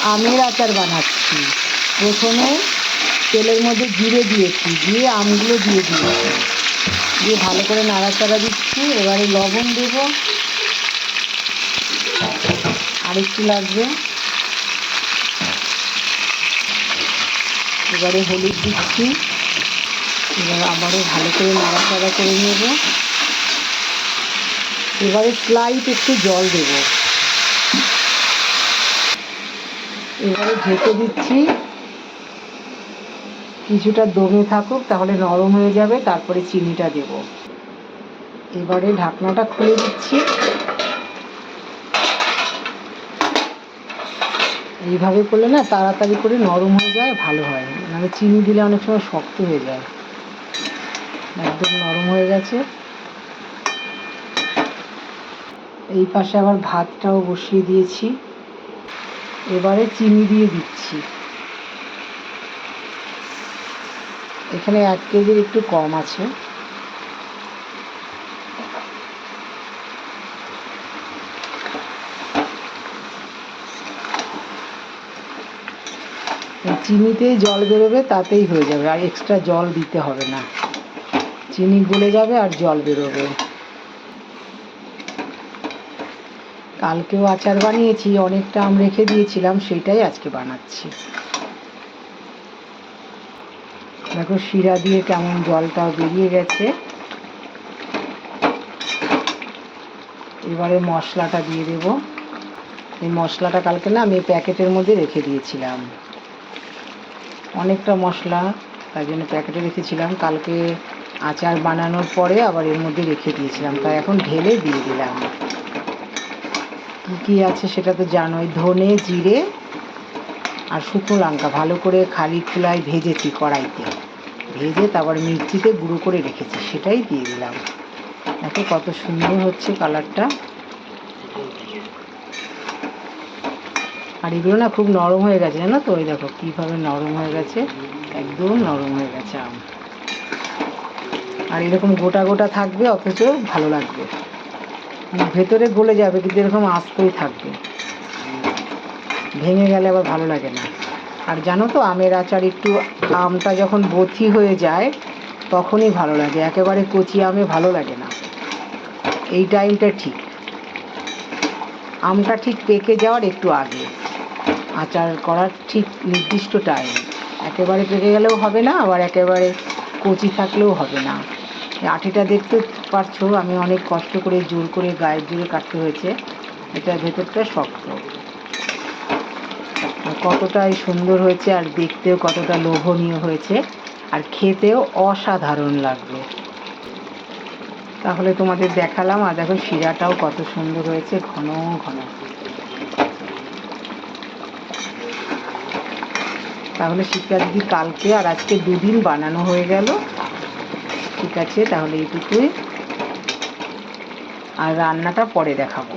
আমের আচার বানাচ্ছি। প্রথমে তেলের মধ্যে জিরে দিয়েছি, দিয়ে আমগুলো দিয়ে দিয়েছি, দিয়ে ভালো করে নাড়াচাড়া দিচ্ছি। এবারে লবণ দেব, আর একটু লাগবে। এবারে হলুদ দিচ্ছি, এবার আবারও ভালো করে নাড়াচাড়া করে নেব। এবারে স্লাইট একটু জল দেব, এবারে ঢেকে দিচ্ছি, কিছুটা দমে থাকুক, তাহলে নরম হয়ে যাবে। তারপরে চিনিটা দেব। এবারে ঢাকনাটা খুলে দিচ্ছি। এইভাবে করলে না তাড়াতাড়ি করে নরম হয়ে যায়, ভালো হয়। মানে চিনি দিলে অনেক সময় শক্ত হয়ে যায়। একদম নরম হয়ে গেছে। এই পাশে আবার ভাতটাও বসিয়ে দিয়েছি। এবারে চিনি দিয়ে দিচ্ছি। এখানে 1 কেজির একটু কম আছে। চিনিতেই জল বেরোবে, তাতেই হয়ে যাবে, আর এক্সট্রা জল দিতে হবে না। চিনি গলে যাবে আর জল বেরোবে। কালকেও আচার বানিয়েছি, অনেকটা আম রেখে দিয়েছিলাম, সেটাই আজকে বানাচ্ছি। দেখো শিরা দিয়ে কেমন জলটাও বেরিয়ে গেছে। এবারে মশলাটা দিয়ে দেব। এই মশলাটা কালকে না আমি প্যাকেটের মধ্যে রেখে দিয়েছিলাম, অনেকটা মশলা, তাই জন্য প্যাকেটে রেখেছিলাম। কালকে আচার বানানোর পরে আবার এর মধ্যে রেখে দিয়েছিলাম, তাই এখন ঢেলে দিয়ে দিলাম। কী কী আছে সেটা তো জানোই। ধনে, জিরে আর শুকনো লঙ্কা ভালো করে খালি খোলায় ভেজেছি, কড়াইতে ভেজে তারপর মিক্সিতে গুঁড়ো করে রেখেছি, সেটাই দিয়ে দিলাম। দেখো কত সুন্দর হচ্ছে কালারটা। আর এগুলো না খুব নরম হয়ে গেছে, জানো তো? ওই দেখো কীভাবে নরম হয়ে গেছে, একদম নরম হয়ে গেছে আম। আর এরকম গোটা গোটা থাকবে, অথচ ভালো লাগবে। ভেতরে গলে যাবে, কিন্তু এরকম আস্তই থাকবে, ভেঙে গেলে আবার ভালো লাগে না। আর জানো তো, আমের আচার একটু আমটা যখন বথি হয়ে যায় তখনই ভালো লাগে, একেবারে কচি আমে ভালো লাগে না। এই টাইমটা ঠিক, আমটা ঠিক পেকে যাওয়ার একটু আগে আচার করার ঠিক নির্দিষ্ট টাইম। একেবারে পেকে গেলেও হবে না, আবার একেবারে কচি থাকলেও হবে না। আঠিটা দেখতে পারছো, আমি অনেক কষ্ট করে জোর করে গায়ের জোরে কাটতে হয়েছে। এটা ভেতরটা শক্ত। কতটাই সুন্দর হয়েছে, আর দেখতেও কতটা লোভনীয় হয়েছে, আর খেতেও অসাধারণ লাগবে। তাহলে তোমাদের দেখালাম। আর দেখো শিরাটাও কত সুন্দর হয়েছে, ঘন ঘন। তাহলে শিক্ষা দিদি কালকে আর আজকে 2 দিন বানানো হয়ে গেল। ঠিক আছে, তাহলে এইটুকুই, আর রান্নাটা পরে দেখাবো।